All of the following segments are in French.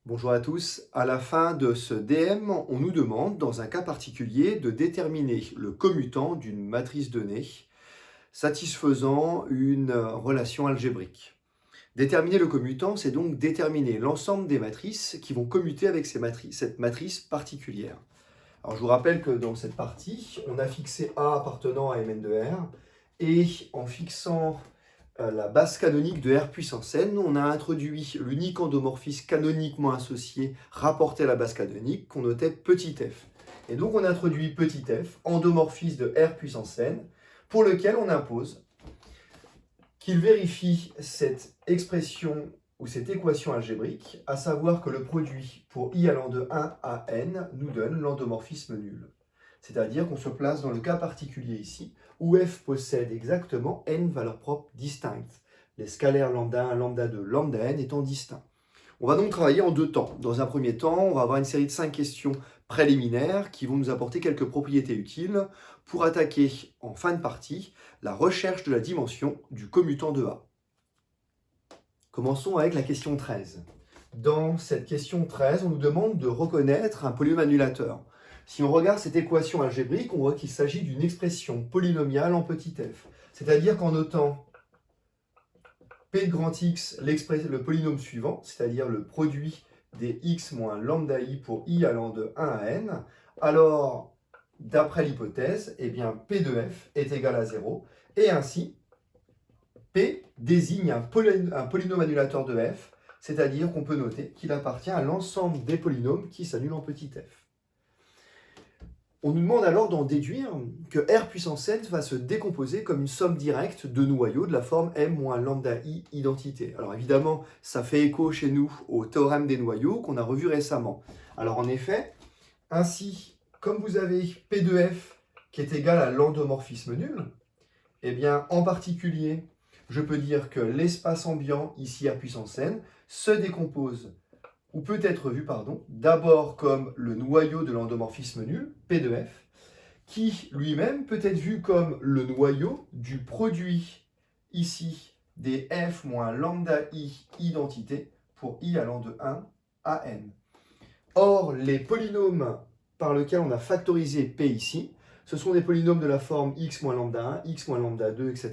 Bonjour à tous. À la fin de ce DM, on nous demande, dans un cas particulier, de déterminer le commutant d'une matrice donnée satisfaisant une relation algébrique. Déterminer le commutant, c'est donc déterminer l'ensemble des matrices qui vont commuter avec cette matrice particulière. Alors je vous rappelle que dans cette partie, on a fixé A appartenant à Mn de R, et en fixant la base canonique de R puissance n, on a introduit l'unique endomorphisme canoniquement associé rapporté à la base canonique qu'on notait petit f. Et donc on introduit petit f, endomorphisme de R puissance n, pour lequel on impose qu'il vérifie cette expression ou cette équation algébrique, à savoir que le produit pour i allant de 1 à n nous donne l'endomorphisme nul. C'est-à-dire qu'on se place dans le cas particulier ici, où f possède exactement n valeurs propres distinctes, les scalaires lambda 1, lambda 2, lambda n étant distincts. On va donc travailler en deux temps. Dans un premier temps, on va avoir une série de 5 questions préliminaires qui vont nous apporter quelques propriétés utiles pour attaquer en fin de partie la recherche de la dimension du commutant de A. Commençons avec la question 13. Dans cette question 13, on nous demande de reconnaître un polynôme annulateur. Si on regarde cette équation algébrique, on voit qu'il s'agit d'une expression polynomiale en petit f. C'est-à-dire qu'en notant P de grand X, le polynôme suivant, c'est-à-dire le produit des x moins lambda i pour i allant de 1 à n, alors, d'après l'hypothèse, eh bien, P de f est égal à 0, et ainsi, P désigne un polynôme annulateur de f, c'est-à-dire qu'on peut noter qu'il appartient à l'ensemble des polynômes qui s'annulent en petit f. On nous demande alors d'en déduire que R puissance n va se décomposer comme une somme directe de noyaux de la forme m moins lambda i identité. Alors évidemment, ça fait écho chez nous au théorème des noyaux qu'on a revu récemment. Alors en effet, ainsi, comme vous avez P de f qui est égal à l'endomorphisme nul, eh bien en particulier, je peux dire que l'espace ambiant, ici R puissance n, se décompose ou peut être vu, d'abord comme le noyau de l'endomorphisme nul, P de f, qui lui-même peut être vu comme le noyau du produit ici des f moins lambda i identité pour i allant de 1 à n. Or, les polynômes par lesquels on a factorisé P ici, ce sont des polynômes de la forme x moins lambda 1, x moins lambda 2, etc.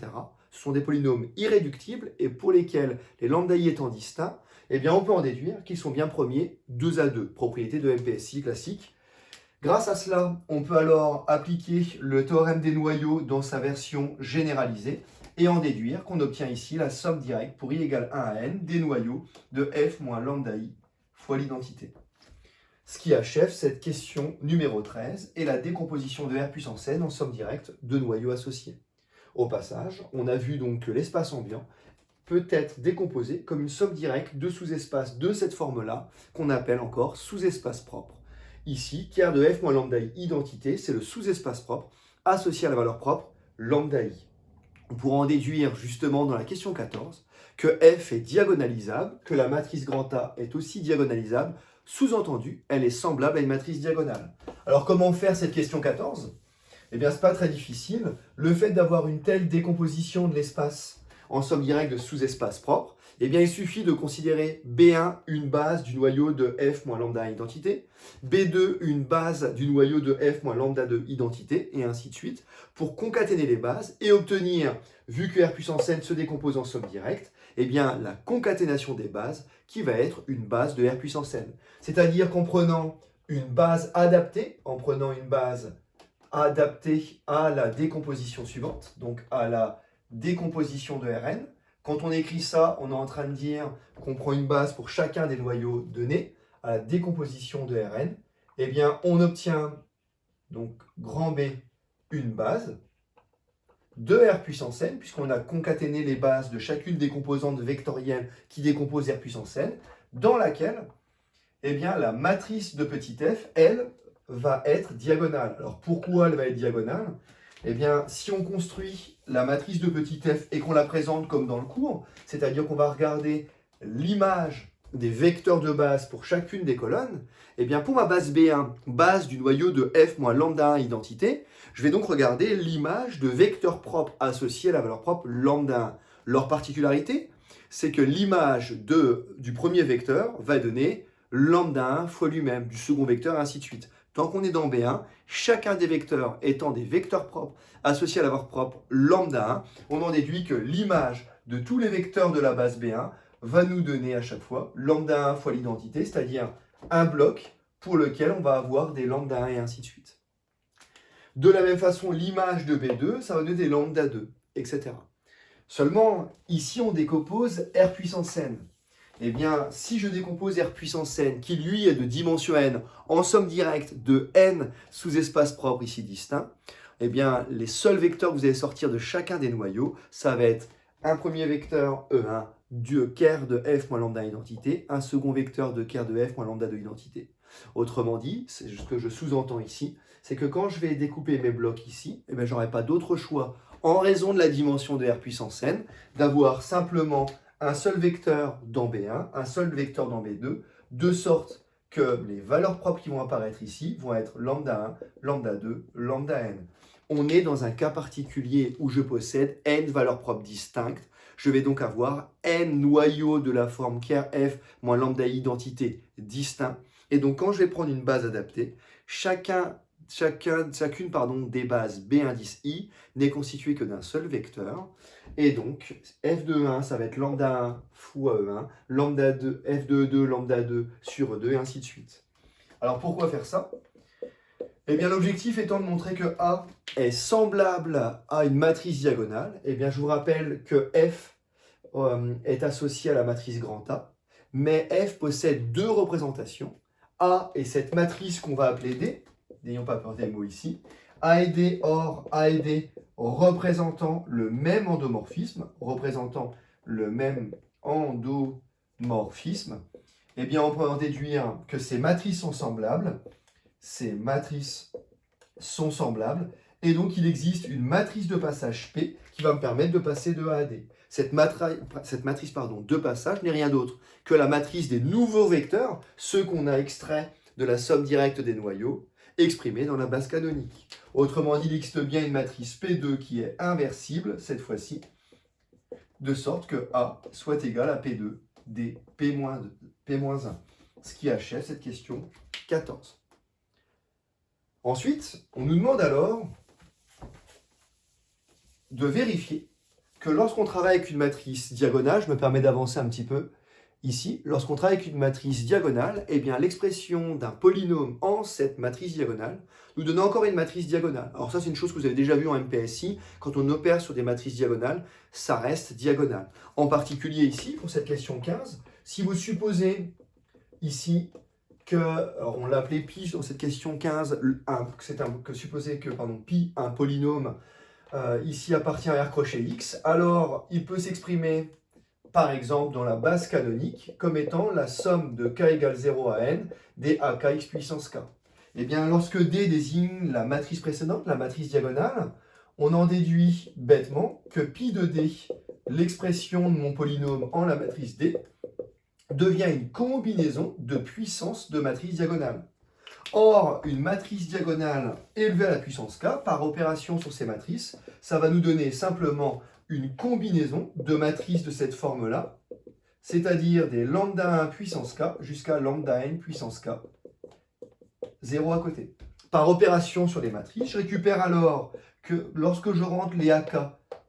Ce sont des polynômes irréductibles et pour lesquels les lambda i étant distincts, eh bien, on peut en déduire qu'ils sont bien premiers 2 à 2, propriété de MPSI classique. Grâce à cela, on peut alors appliquer le théorème des noyaux dans sa version généralisée et en déduire qu'on obtient ici la somme directe pour i égale 1 à n des noyaux de f moins lambda i fois l'identité. Ce qui achève cette question numéro 13 et la décomposition de R puissance n en somme directe de noyaux associés. Au passage, on a vu donc que l'espace ambiant peut être décomposé comme une somme directe de sous-espaces de cette forme-là, qu'on appelle encore sous-espace propre. Ici, ker de f moins lambda i identité, c'est le sous-espace propre associé à la valeur propre lambda i. On pourra en déduire justement dans la question 14 que f est diagonalisable, que la matrice grand A est aussi diagonalisable, sous-entendu, elle est semblable à une matrice diagonale. Alors comment faire cette question 14 ? Eh bien, ce n'est pas très difficile. Le fait d'avoir une telle décomposition de l'espace en somme directe de sous-espace propre, eh bien, il suffit de considérer B1 une base du noyau de f moins lambda 1 identité, B2 une base du noyau de f moins lambda 2 identité, et ainsi de suite, pour concaténer les bases et obtenir, vu que R puissance n se décompose en somme directe, eh bien, la concaténation des bases qui va être une base de R puissance n. C'est-à-dire qu'en prenant une base adaptée, à la décomposition suivante, donc à la décomposition de Rn. Quand on écrit ça, on est en train de dire qu'on prend une base pour chacun des noyaux donnés à la décomposition de Rn. Eh bien, on obtient donc grand B une base de R puissance n, puisqu'on a concaténé les bases de chacune des composantes vectorielles qui décomposent R puissance n, dans laquelle eh bien, la matrice de petit f, elle, va être diagonale. Alors pourquoi elle va être diagonale ? Eh bien, si on construit la matrice de petit f et qu'on la présente comme dans le cours, c'est-à-dire qu'on va regarder l'image des vecteurs de base pour chacune des colonnes, eh bien pour ma base B1, base du noyau de f moins lambda 1 identité, je vais donc regarder l'image de vecteurs propres associés à la valeur propre lambda 1. Leur particularité, c'est que l'image du premier vecteur va donner lambda 1 fois lui-même du second vecteur, et ainsi de suite. Tant qu'on est dans B1, chacun des vecteurs étant des vecteurs propres associés à la valeur propre lambda 1, on en déduit que l'image de tous les vecteurs de la base B1 va nous donner à chaque fois lambda 1 fois l'identité, c'est-à-dire un bloc pour lequel on va avoir des lambda 1 et ainsi de suite. De la même façon, l'image de B2, ça va donner des lambda 2, etc. Seulement, ici, on décompose R puissance n. Eh bien, si je décompose R puissance n, qui lui est de dimension n, en somme directe de n sous-espace propre ici distinct, eh bien, les seuls vecteurs que vous allez sortir de chacun des noyaux, ça va être un premier vecteur E1 du ker de f moins lambda identité, un second vecteur de ker de f moins lambda de identité. Autrement dit, c'est ce que je sous-entends ici, c'est que quand je vais découper mes blocs ici, eh bien, j'aurai pas d'autre choix, en raison de la dimension de R puissance n, d'avoir simplement un seul vecteur dans B1, un seul vecteur dans B2, de sorte que les valeurs propres qui vont apparaître ici vont être lambda 1, lambda 2, lambda n. On est dans un cas particulier où je possède n valeurs propres distinctes. Je vais donc avoir n noyaux de la forme ker f moins lambda identité distincts. Et donc quand je vais prendre une base adaptée, chacune des bases B indice I n'est constituée que d'un seul vecteur. Et donc, f de 1, ça va être lambda 1 fois E1, lambda 2, f de 2, lambda 2 sur E2, et ainsi de suite. Alors, pourquoi faire ça? Eh bien, l'objectif étant de montrer que A est semblable à une matrice diagonale. Eh bien, je vous rappelle que F est associé à la matrice grand A, mais F possède deux représentations. A est cette matrice qu'on va appeler D, n'ayons pas peur des mots ici, A et D, or A et D représentant le même endomorphisme, eh bien on peut en déduire que ces matrices sont semblables, et donc il existe une matrice de passage P qui va me permettre de passer de A à D. Cette matrice de passage n'est rien d'autre que la matrice des nouveaux vecteurs, ceux qu'on a extraits de la somme directe des noyaux, exprimés dans la base canonique. Autrement dit, il existe bien une matrice P2 qui est inversible, cette fois-ci, de sorte que A soit égal à P2 des P-1, ce qui achève cette question 14. Ensuite, on nous demande alors de vérifier que lorsqu'on travaille avec une matrice diagonale, je me permets d'avancer un petit peu ici, lorsqu'on travaille avec une matrice diagonale, eh bien l'expression d'un polynôme en cette matrice diagonale nous donne encore une matrice diagonale. Alors ça, c'est une chose que vous avez déjà vue en MPSI, quand on opère sur des matrices diagonales, ça reste diagonale. En particulier ici, pour cette question 15, si vous supposez ici que, alors on l'a appelé pi dans cette question 15, supposer que pi, un polynôme, ici appartient à R crochet x, alors il peut s'exprimer par exemple dans la base canonique comme étant la somme de k égale 0 à n des akx puissance k. Eh bien, lorsque D désigne la matrice précédente, la matrice diagonale, on en déduit bêtement que pi de D, l'expression de mon polynôme en la matrice D, devient une combinaison de puissances de matrice diagonale. Or, une matrice diagonale élevée à la puissance k, par opération sur ces matrices, ça va nous donner simplement une combinaison de matrices de cette forme-là, c'est-à-dire des lambda 1 puissance k jusqu'à lambda n puissance k, 0 à côté. Par opération sur les matrices, je récupère alors que lorsque je rentre les AK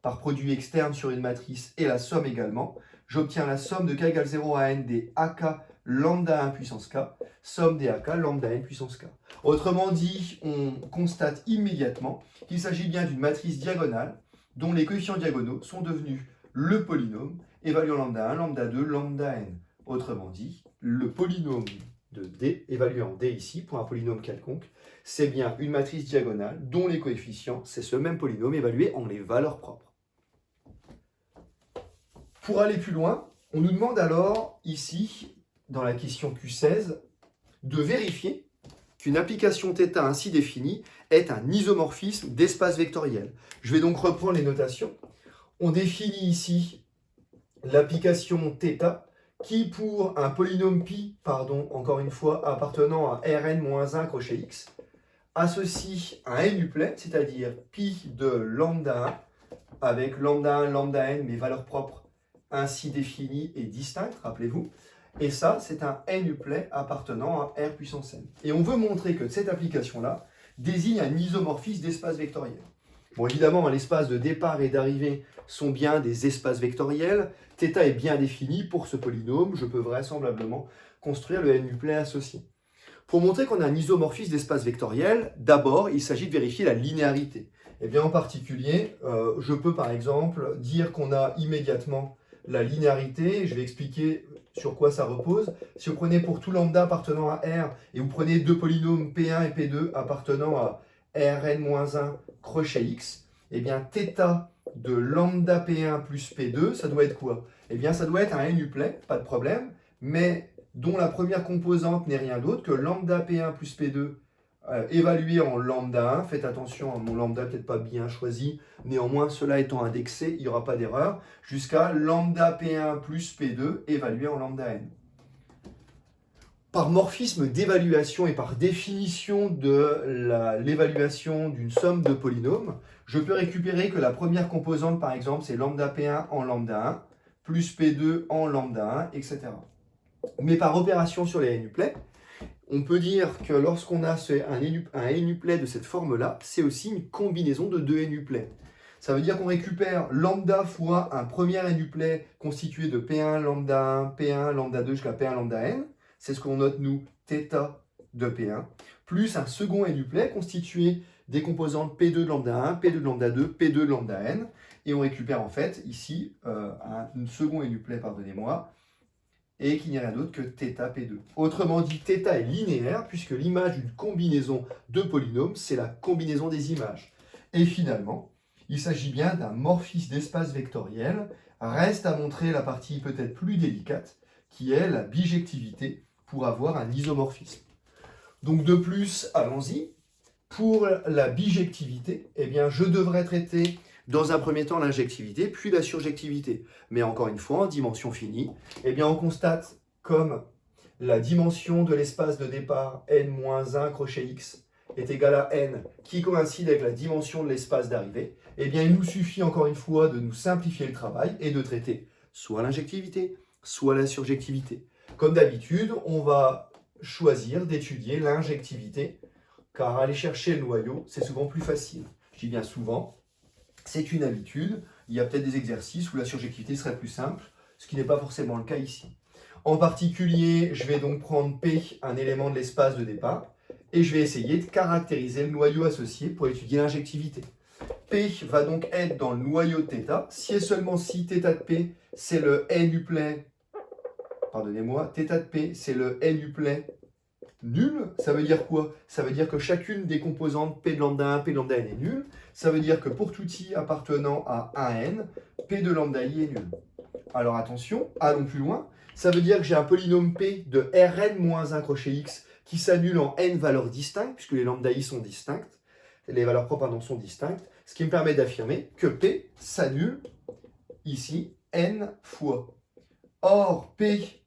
par produit externe sur une matrice et la somme également, j'obtiens la somme de k égale 0 à n des AK lambda 1 puissance k, somme des AK lambda n puissance k. Autrement dit, on constate immédiatement qu'il s'agit bien d'une matrice diagonale dont les coefficients diagonaux sont devenus le polynôme évaluant lambda 1, lambda 2, lambda n. Autrement dit, le polynôme de D, évaluant D ici, pour un polynôme quelconque, c'est bien une matrice diagonale dont les coefficients, c'est ce même polynôme évalué en les valeurs propres. Pour aller plus loin, on nous demande alors, ici, dans la question Q16, de vérifier qu'une application θ ainsi définie est un isomorphisme d'espace vectoriel. Je vais donc reprendre les notations. On définit ici l'application θ qui, pour un polynôme pi, encore une fois, appartenant à Rn-1 crochet x, associe un n-uplet, c'est-à-dire pi de lambda 1, avec lambda 1, lambda n, mes valeurs propres ainsi définies et distinctes, rappelez-vous. Et ça, c'est un n-uplet appartenant à R puissance n. Et on veut montrer que cette application-là désigne un isomorphisme d'espace vectoriel. Bon, évidemment, l'espace de départ et d'arrivée sont bien des espaces vectoriels. θ est bien défini pour ce polynôme. Je peux vraisemblablement construire le n-uplet associé. Pour montrer qu'on a un isomorphisme d'espace vectoriel, d'abord, il s'agit de vérifier la linéarité. Et bien, en particulier, je peux par exemple dire qu'on a immédiatement la linéarité. Je vais expliquer sur quoi ça repose. Si vous prenez pour tout lambda appartenant à R et vous prenez deux polynômes P1 et P2 appartenant à Rn-1 crochet X, eh bien θ de lambda P1 plus P2, ça doit être quoi? Eh bien, ça doit être un n-uplet, pas de problème, mais dont la première composante n'est rien d'autre que lambda P1 plus P2 évalué en lambda 1. Faites attention à mon lambda, peut-être pas bien choisi, néanmoins cela étant indexé, il n'y aura pas d'erreur, jusqu'à lambda P1 plus P2 évalué en lambda n. Par morphisme d'évaluation et par définition de l'évaluation d'une somme de polynômes, je peux récupérer que la première composante, par exemple, c'est lambda P1 en lambda 1, plus P2 en lambda 1, etc. Mais par opération sur les n-uplets, on peut dire que lorsqu'on a un n-uplet de cette forme-là, c'est aussi une combinaison de deux n-uplets. Ça veut dire qu'on récupère lambda fois un premier n-uplet constitué de P1 lambda 1, P1 lambda 2 jusqu'à P1 lambda n, c'est ce qu'on note nous θ de P1, plus un second n-uplet constitué des composantes P2 de lambda 1, P2 de lambda 2, P2 de lambda n, et on récupère en fait ici un second n-uplet, pardonnez-moi, et qu'il n'y a rien d'autre que θp2. Autrement dit, θ est linéaire, puisque l'image d'une combinaison de polynômes, c'est la combinaison des images. Et finalement, il s'agit bien d'un morphisme d'espace vectoriel. Reste à montrer la partie peut-être plus délicate, qui est la bijectivité, pour avoir un isomorphisme. Donc de plus, allons-y. Pour la bijectivité, eh bien, je devrais traiter dans un premier temps l'injectivité, puis la surjectivité. Mais encore une fois, en dimension finie, eh bien, on constate comme la dimension de l'espace de départ n-1 crochet x est égale à n, qui coïncide avec la dimension de l'espace d'arrivée, eh bien, il nous suffit encore une fois de nous simplifier le travail et de traiter soit l'injectivité, soit la surjectivité. Comme d'habitude, on va choisir d'étudier l'injectivité, car aller chercher le noyau, c'est souvent plus facile. Je dis bien souvent, c'est une habitude. Il y a peut-être des exercices où la surjectivité serait plus simple, ce qui n'est pas forcément le cas ici. En particulier, je vais donc prendre P, un élément de l'espace de départ, et je vais essayer de caractériser le noyau associé pour étudier l'injectivité. P va donc être dans le noyau de θ, si et seulement si θ de P, c'est le n-uplet, pardonnez-moi, θ de P, c'est le n-uplet nul. Ça veut dire quoi? Ça veut dire que chacune des composantes P de lambda 1, P de lambda n est nulle. Ça veut dire que pour tout i appartenant à 1n, P de lambda i est nul. Alors attention, allons plus loin. Ça veut dire que j'ai un polynôme P de Rn-1 crochet x qui s'annule en n valeurs distinctes, puisque les lambda i sont distinctes, les valeurs propres sont distinctes, ce qui me permet d'affirmer que P s'annule ici n fois. Or, P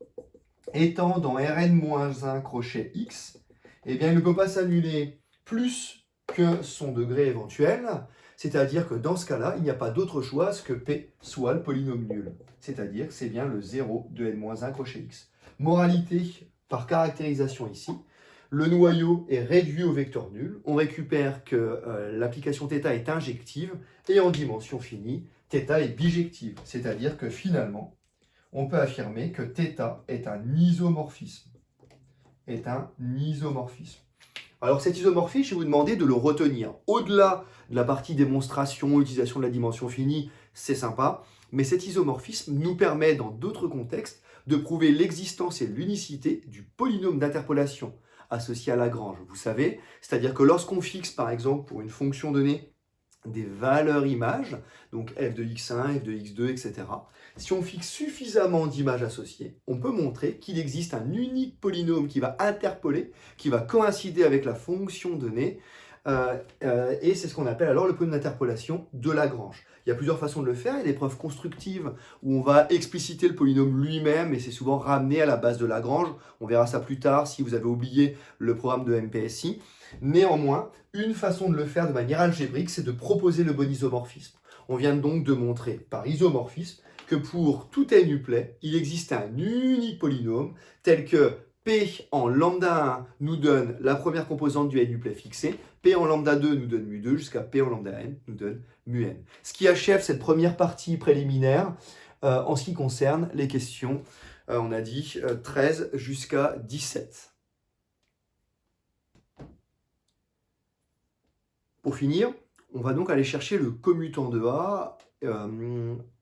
étant dans Rn-1 crochet x, eh bien, il ne peut pas s'annuler plus que son degré éventuel, c'est-à-dire que dans ce cas-là, il n'y a pas d'autre choix que P soit le polynôme nul, c'est-à-dire que c'est bien le 0 de n-1 crochet x. Moralité, par caractérisation ici, le noyau est réduit au vecteur nul, on récupère que l'application θ est injective, et en dimension finie, θ est bijective, c'est-à-dire que finalement, on peut affirmer que θ est un isomorphisme. Alors cet isomorphisme, je vais vous demander de le retenir. Au-delà de la partie démonstration, utilisation de la dimension finie, c'est sympa, mais cet isomorphisme nous permet, dans d'autres contextes, de prouver l'existence et l'unicité du polynôme d'interpolation associé à Lagrange. Vous savez, c'est-à-dire que lorsqu'on fixe, par exemple, pour une fonction donnée, des valeurs images, donc f de x1, f de x2, etc. Si on fixe suffisamment d'images associées, on peut montrer qu'il existe un unique polynôme qui va interpoler, qui va coïncider avec la fonction donnée, et c'est ce qu'on appelle alors le polynôme d'interpolation de Lagrange. Il y a plusieurs façons de le faire. Il y a des preuves constructives où on va expliciter le polynôme lui-même et c'est souvent ramené à la base de Lagrange. On verra ça plus tard si vous avez oublié le programme de MPSI. Néanmoins, une façon de le faire de manière algébrique, c'est de proposer le bon isomorphisme. On vient donc de montrer par isomorphisme que pour tout n uplet, il existe un unique polynôme tel que P en lambda 1 nous donne la première composante du n uplet fixé, P en lambda 2 nous donne mu2, jusqu'à P en lambda n nous donne mu n. Ce qui achève cette première partie préliminaire en ce qui concerne les questions, on a dit 13 jusqu'à 17. Pour finir, on va donc aller chercher le commutant de A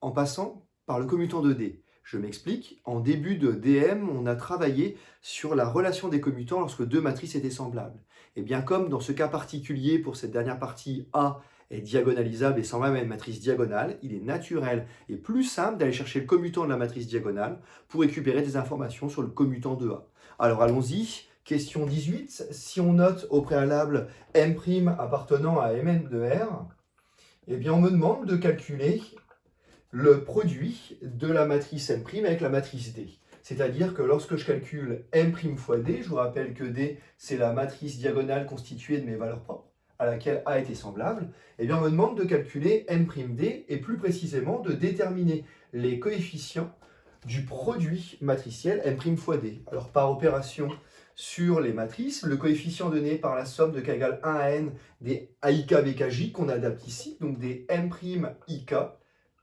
en passant par le commutant de D. Je m'explique, en début de DM, on a travaillé sur la relation des commutants lorsque deux matrices étaient semblables. Et bien comme dans ce cas particulier, pour cette dernière partie, A est diagonalisable et semblable à une matrice diagonale, il est naturel et plus simple d'aller chercher le commutant de la matrice diagonale pour récupérer des informations sur le commutant de A. Alors allons-y, question 18. Si on note au préalable M' appartenant à Mn de R, eh bien on me demande de calculer le produit de la matrice M' avec la matrice D. C'est-à-dire que lorsque je calcule M' fois D, je vous rappelle que D, c'est la matrice diagonale constituée de mes valeurs propres, à laquelle A était semblable, eh bien on me demande de calculer M'D et plus précisément de déterminer les coefficients du produit matriciel M' fois D. Alors par opération sur les matrices, le coefficient donné par la somme de k égale 1 à n des AIK BKJ qu'on adapte ici, donc des M'IK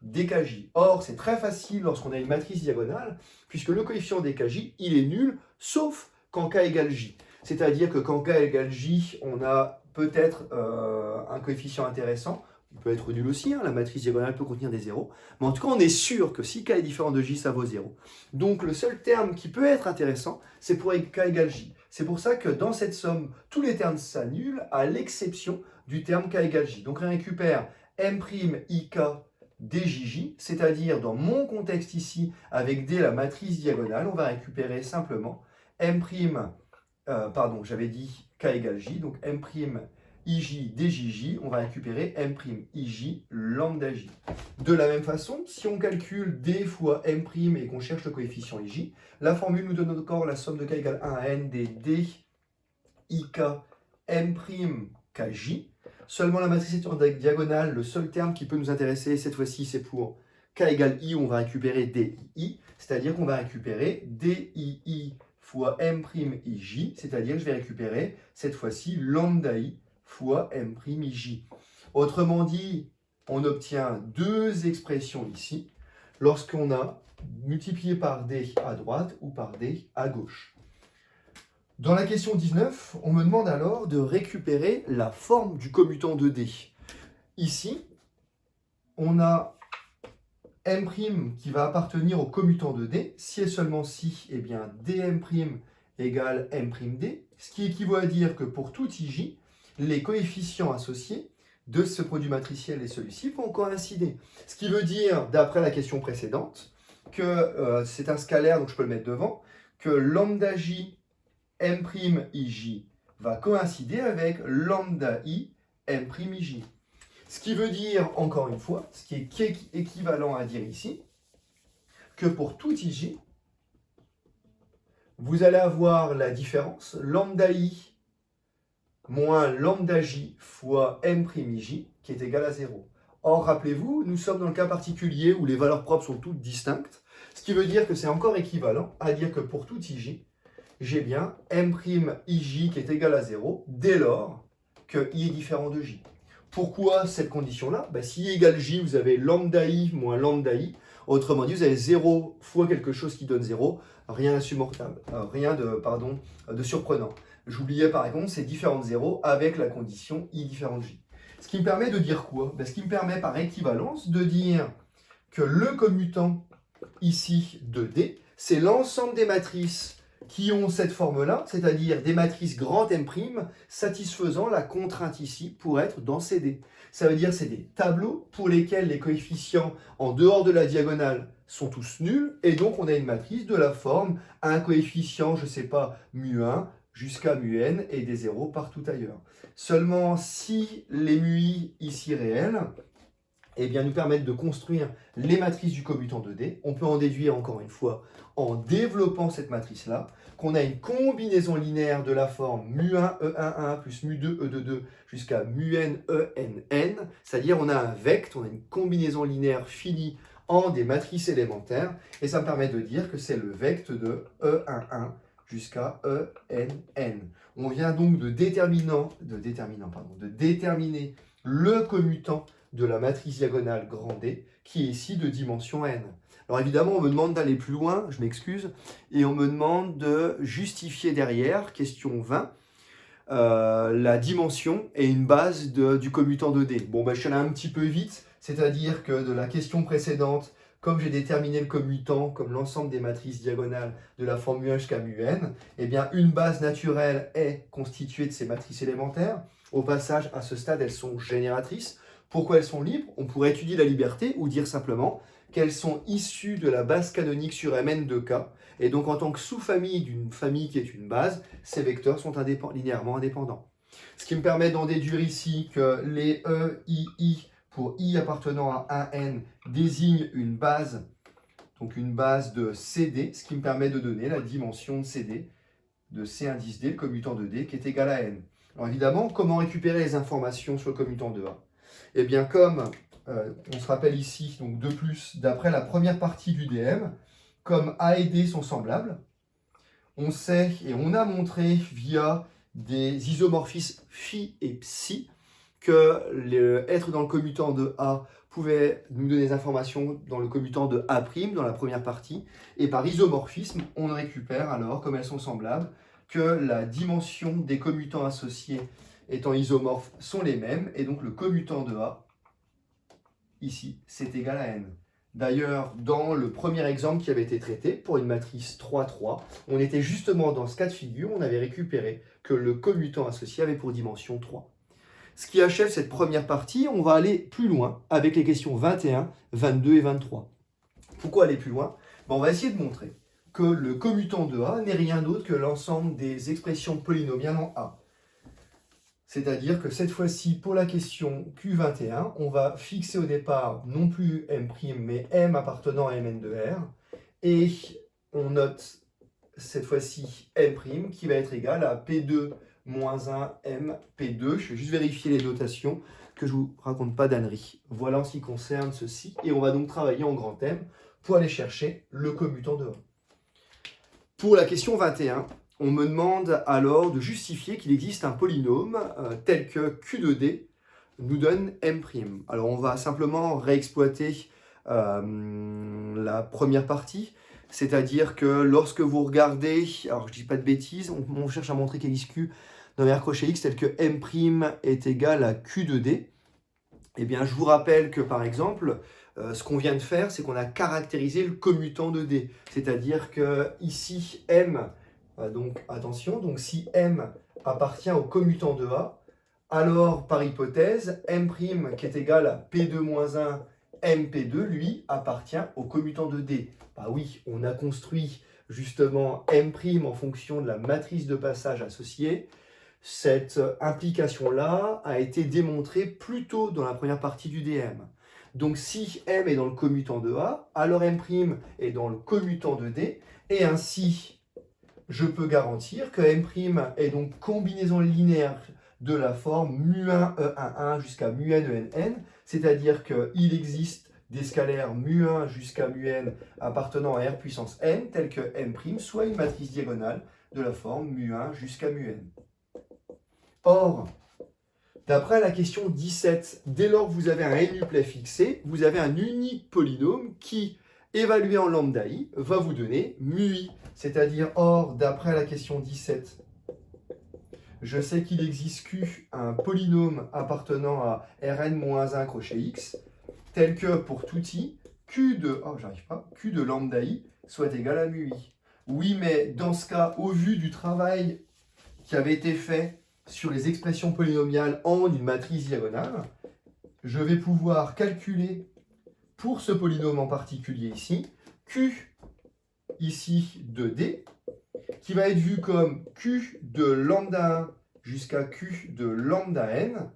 dkj. Or, c'est très facile lorsqu'on a une matrice diagonale, puisque le coefficient dkj, il est nul, sauf quand k égale j. C'est-à-dire que quand k égale j, on a peut-être un coefficient intéressant, il peut être nul aussi, hein, la matrice diagonale peut contenir des zéros, mais en tout cas, on est sûr que si k est différent de j, ça vaut 0. Donc, le seul terme qui peut être intéressant, c'est pour k égale j. C'est pour ça que dans cette somme, tous les termes s'annulent, à l'exception du terme k égale j. Donc, on récupère m'ik djj, c'est-à-dire dans mon contexte ici, avec D, la matrice diagonale, on va récupérer simplement j'avais dit k égale j, donc m'ij djj, on va récupérer m'ij lambda j. De la même façon, si on calcule D fois M' et qu'on cherche le coefficient ij, la formule nous donne encore la somme de k égale 1 à n des D ik M' kj. Seulement la matrice est en diagonale, le seul terme qui peut nous intéresser cette fois-ci, c'est pour k égale i, où on va récupérer dii, c'est-à-dire qu'on va récupérer dii fois m'ij, c'est-à-dire que je vais récupérer cette fois-ci lambda i fois m'ij. Autrement dit, on obtient deux expressions ici, lorsqu'on a multiplié par d à droite ou par d à gauche. Dans la question 19, on me demande alors de récupérer la forme du commutant de D. Ici, on a M' qui va appartenir au commutant de D. Si et seulement si, eh bien dM' égale M'd, ce qui équivaut à dire que pour tout ij, les coefficients associés de ce produit matriciel et celui-ci vont coïncider. Ce qui veut dire, d'après la question précédente, que c'est un scalaire, donc je peux le mettre devant, que lambda j M'ij va coïncider avec lambda i M'ij. Ce qui veut dire, encore une fois, ce qui est équivalent à dire ici, que pour tout ij, vous allez avoir la différence lambda i moins lambda j fois M'ij qui est égal à 0. Or, rappelez-vous, nous sommes dans le cas particulier où les valeurs propres sont toutes distinctes, ce qui veut dire que c'est encore équivalent à dire que pour tout ij, j'ai bien M'ij qui est égal à 0 dès lors que i est différent de j. Pourquoi cette condition-là? Si i égale j, vous avez lambda i moins lambda i. Autrement dit, vous avez 0 fois quelque chose qui donne 0. Rien de surprenant. J'oubliais par exemple ces différentes zéros avec la condition i différent de j. Ce qui me permet de dire quoi? Ce qui me permet par équivalence de dire que le commutant ici de D, c'est l'ensemble des matrices qui ont cette forme-là, c'est-à-dire des matrices grand M' satisfaisant la contrainte ici pour être dans CD. Ça veut dire que c'est des tableaux pour lesquels les coefficients en dehors de la diagonale sont tous nuls, et donc on a une matrice de la forme un coefficient, je ne sais pas, mu1 jusqu'à mu(n) et des zéros partout ailleurs. Seulement si les mui ici réels nous permettent de construire les matrices du commutant de D, on peut en déduire encore une fois en développant cette matrice-là, qu'on a une combinaison linéaire de la forme mu1 E11 plus mu2 E22 jusqu'à mu(n) ENN, c'est-à-dire on a un vecte, on a une combinaison linéaire finie en des matrices élémentaires, et ça me permet de dire que c'est le vecte de E11 jusqu'à ENN. On vient donc de déterminer le commutant de la matrice diagonale grand D, qui est ici de dimension n. Alors évidemment, on me demande d'aller plus loin, je m'excuse, et on me demande de justifier derrière, question 20, la dimension et une base du commutant de D. Bon, ben, je suis allé un petit peu vite, c'est-à-dire que de la question précédente, comme j'ai déterminé le commutant comme l'ensemble des matrices diagonales de la forme mu1 jusqu'à mu(n), eh bien, une base naturelle est constituée de ces matrices élémentaires. Au passage, à ce stade, elles sont génératrices. Pourquoi elles sont libres? On pourrait étudier la liberté ou dire simplement qu'elles sont issues de la base canonique sur Mn de K. Et donc, en tant que sous-famille d'une famille qui est une base, ces vecteurs sont linéairement indépendants. Ce qui me permet d'en déduire ici que les E, I, pour I appartenant à un n, désignent une base, donc une base de CD, ce qui me permet de donner la dimension de CD, de C indice D, le commutant de D, qui est égal à n. Alors évidemment, comment récupérer les informations sur le commutant de A? Eh bien, comme on se rappelle ici, donc de plus, d'après la première partie du DM, comme A et D sont semblables, on sait et on a montré via des isomorphismes phi et psi que être dans le commutant de A pouvait nous donner des informations dans le commutant de A' dans la première partie, et par isomorphisme, on récupère alors, comme elles sont semblables, que la dimension des commutants associés étant isomorphes sont les mêmes, et donc le commutant de A, ici, c'est égal à n. D'ailleurs, dans le premier exemple qui avait été traité, pour une matrice 3,3, on était justement dans ce cas de figure, on avait récupéré que le commutant associé avait pour dimension 3. Ce qui achève cette première partie, on va aller plus loin avec les questions 21, 22 et 23. Pourquoi aller plus loin? On va essayer de montrer que le commutant de A n'est rien d'autre que l'ensemble des expressions polynomiales en A. C'est-à-dire que cette fois-ci, pour la question Q21, on va fixer au départ non plus M', mais M appartenant à Mn de R. Et on note cette fois-ci M' qui va être égal à P2 moins 1 M P2. Je vais juste vérifier les notations, que je ne vous raconte pas d'ânerie. Voilà en ce qui concerne ceci. Et on va donc travailler en grand M pour aller chercher le commutant de A. Pour la question 21, on me demande alors de justifier qu'il existe un polynôme tel que Q de D nous donne M'. Alors on va simplement réexploiter la première partie, c'est-à-dire que lorsque vous regardez, alors je dis pas de bêtises, on cherche à montrer qu'il existe Q dans un crochet X tel que M' est égal à Q de D. Eh bien, je vous rappelle que par exemple, ce qu'on vient de faire, c'est qu'on a caractérisé le commutant de D. C'est-à-dire que ici, M, donc attention, donc si M appartient au commutant de A, alors par hypothèse, M' qui est égal à P2-1 MP2, lui, appartient au commutant de D. Bah oui, on a construit justement M' en fonction de la matrice de passage associée. Cette implication-là a été démontrée plus tôt dans la première partie du DM. Donc si M est dans le commutant de A, alors M' est dans le commutant de D, et ainsi je peux garantir que M' est donc combinaison linéaire de la forme mu1 E11 jusqu'à mu(n) ENN, c'est-à-dire qu'il existe des scalaires mu1 jusqu'à mu(n) appartenant à R puissance n, tels que M' soit une matrice diagonale de la forme mu1 jusqu'à mu(n). Or, d'après la question 17, dès lors que vous avez un n-uplet fixé, vous avez un unique polynôme qui, évalué en lambda i, va vous donner mu-i. C'est-à-dire, or, d'après la question 17, je sais qu'il existe Q, un polynôme appartenant à Rn-1 crochet x, tel que pour tout i, Q de lambda i soit égal à mu-i. Oui, mais dans ce cas, au vu du travail qui avait été fait sur les expressions polynomiales en une matrice diagonale, je vais pouvoir calculer pour ce polynôme en particulier ici, Q ici de D, qui va être vu comme Q de lambda 1 jusqu'à Q de lambda n,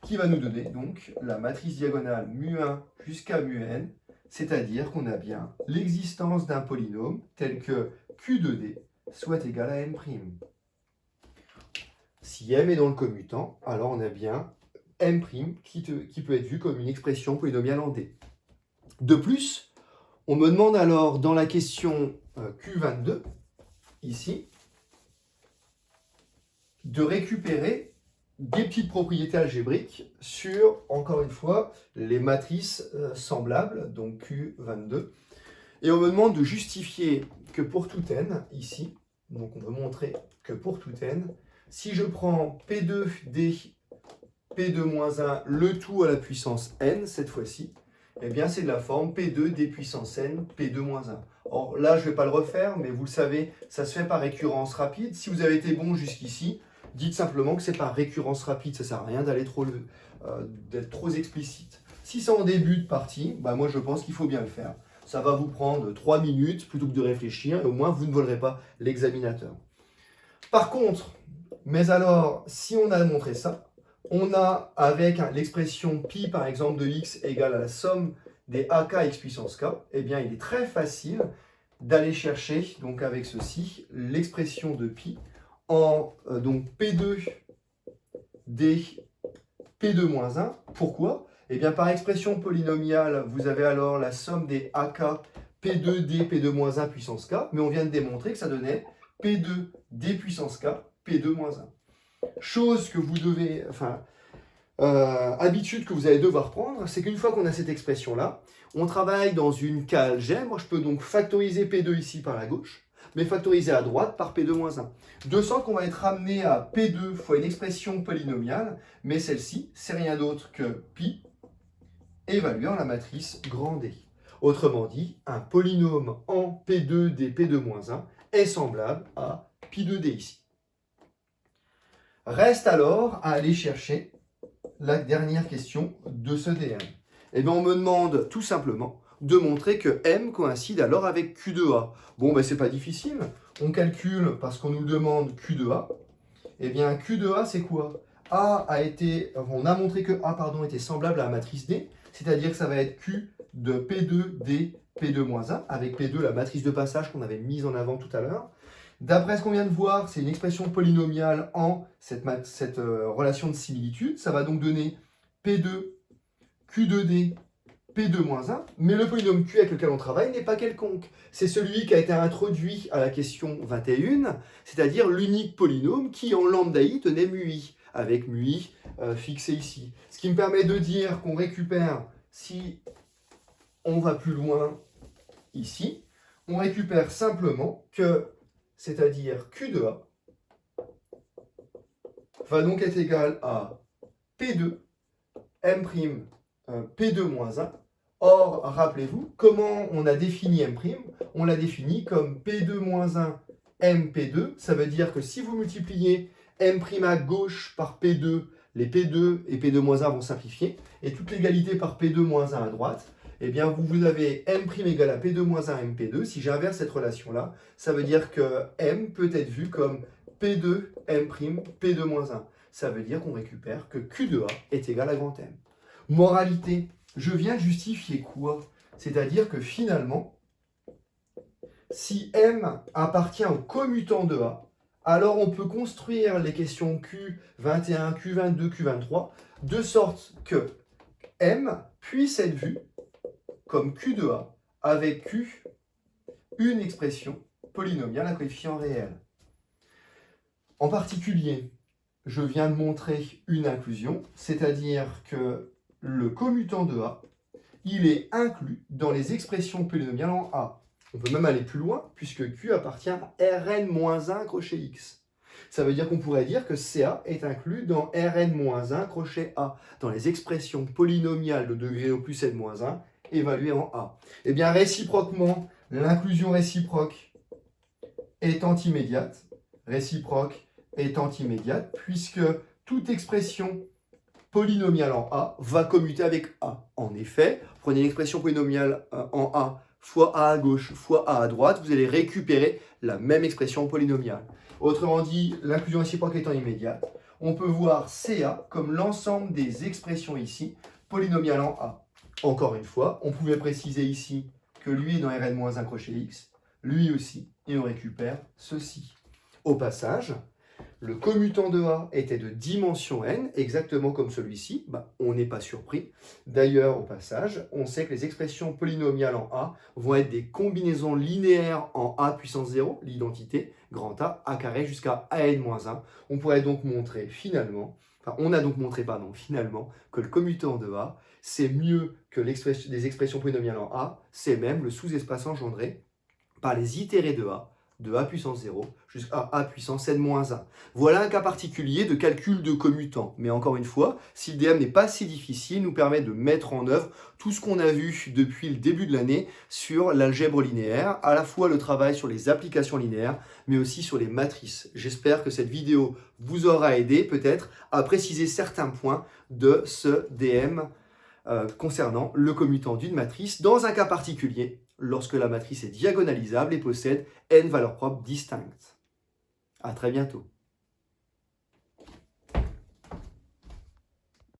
qui va nous donner donc la matrice diagonale mu1 jusqu'à mu(n), c'est-à-dire qu'on a bien l'existence d'un polynôme tel que Q de D soit égal à M'. Si M est dans le commutant, alors on a bien M' qui peut être vu comme une expression polynomiale en D. De plus, on me demande alors dans la question Q22, ici, de récupérer des petites propriétés algébriques sur, encore une fois, les matrices semblables, donc Q22. Et on me demande de justifier que pour tout n, ici, donc on veut montrer que pour tout n, si je prends P2D, P2-1, le tout à la puissance n, cette fois-ci, eh bien c'est de la forme P2D puissance n, P2-1. Or là, je ne vais pas le refaire, mais vous le savez, ça se fait par récurrence rapide. Si vous avez été bon jusqu'ici, dites simplement que c'est par récurrence rapide, ça ne sert à rien d'aller d'être trop explicite. Si c'est en début de partie, bah moi je pense qu'il faut bien le faire. Ça va vous prendre 3 minutes plutôt que de réfléchir, et au moins vous ne volerez pas l'examinateur. Par contre, mais alors, si on a montré ça, on a avec l'expression pi par exemple de x égale à la somme des ak x puissance k, eh bien il est très facile d'aller chercher, donc avec ceci, l'expression de pi en donc P2 d P2-1. Pourquoi? Eh bien par expression polynomiale, vous avez alors la somme des ak P2d P2-1 puissance k, mais on vient de démontrer que ça donnait P2d puissance k P2-1. Chose que vous devez, habitude que vous allez devoir prendre, c'est qu'une fois qu'on a cette expression-là, on travaille dans une cas algèbre. Je peux donc factoriser P2 ici par la gauche, mais factoriser à droite par P2-1. De sorte qu'on va être amené à P2 fois une expression polynomiale, mais celle-ci, c'est rien d'autre que pi évaluant la matrice grand D. Autrement dit, un polynôme en P2D P2-1 est semblable à pi de D ici. Reste alors à aller chercher la dernière question de ce DM. Eh bien, on me demande tout simplement de montrer que M coïncide alors avec Q de A. Bon, ben c'est pas difficile. On calcule parce qu'on nous demande Q de A. Eh bien, Q de A, c'est quoi? On a montré que A, était semblable à la matrice D, c'est-à-dire que ça va être Q de P2D P2-1, avec P2, la matrice de passage qu'on avait mise en avant tout à l'heure. D'après ce qu'on vient de voir, c'est une expression polynomiale en cette relation de similitude. Ça va donc donner P2, Q2D, P2-1, mais le polynôme Q avec lequel on travaille n'est pas quelconque. C'est celui qui a été introduit à la question 21, c'est-à-dire l'unique polynôme qui en lambda i tenait mu i, avec mu i fixé ici. Ce qui me permet de dire qu'on récupère, si on va plus loin ici, on récupère simplement que, c'est-à-dire Q de A, va donc être égal à P2, M', P2-1. Or, rappelez-vous, comment on a défini M'? On l'a défini comme P2-1 MP2. Ça veut dire que si vous multipliez M' à gauche par P2, les P2 et P2-1 vont simplifier, et toute l'égalité par P2-1 à droite, eh bien vous avez M' égale à P2-1 MP2. Si j'inverse cette relation-là, ça veut dire que M peut être vu comme P2 M', P2-1. Ça veut dire qu'on récupère que Q de A est égal à grand M. Moralité, je viens justifier quoi? C'est-à-dire que finalement, si M appartient au commutant de A, alors on peut construire les questions Q21, Q22, Q23, de sorte que M puisse être vu comme Q de A avec Q, une expression polynomiale à coefficient réel. En particulier, je viens de montrer une inclusion, c'est-à-dire que le commutant de A, il est inclus dans les expressions polynomiales en A. On peut même aller plus loin, puisque Q appartient à Rn-1 crochet X. Ça veut dire qu'on pourrait dire que CA est inclus dans Rn-1 crochet A, dans les expressions polynomiales de degré au plus n-1 évaluées en A. Et bien réciproquement, l'inclusion réciproque étant immédiate, puisque toute expression polynomiale en A va commuter avec A. En effet, prenez une expression polynomiale en A fois A à gauche fois A à droite, vous allez récupérer la même expression polynomiale. Autrement dit, l'inclusion réciproque étant immédiate, on peut voir CA comme l'ensemble des expressions ici, polynomiales en A. Encore une fois, on pouvait préciser ici que lui est dans Rn-1 crochet X, lui aussi, et on récupère ceci. Au passage, le commutant de A était de dimension n, exactement comme celui-ci, on n'est pas surpris. D'ailleurs, au passage, on sait que les expressions polynomiales en A vont être des combinaisons linéaires en A puissance 0, l'identité, grand A carré jusqu'à an-1. On pourrait donc montrer finalement, finalement, que le commutant de A, c'est mieux que des expressions polynomiales en A, c'est même le sous-espace engendré par les itérés de A puissance 0 jusqu'à A puissance n-1. Voilà un cas particulier de calcul de commutant. Mais encore une fois, si le DM n'est pas si difficile, il nous permet de mettre en œuvre tout ce qu'on a vu depuis le début de l'année sur l'algèbre linéaire, à la fois le travail sur les applications linéaires, mais aussi sur les matrices. J'espère que cette vidéo vous aura aidé peut-être à préciser certains points de ce DM concernant le commutant d'une matrice dans un cas particulier, lorsque la matrice est diagonalisable et possède n valeurs propres distinctes. À très bientôt.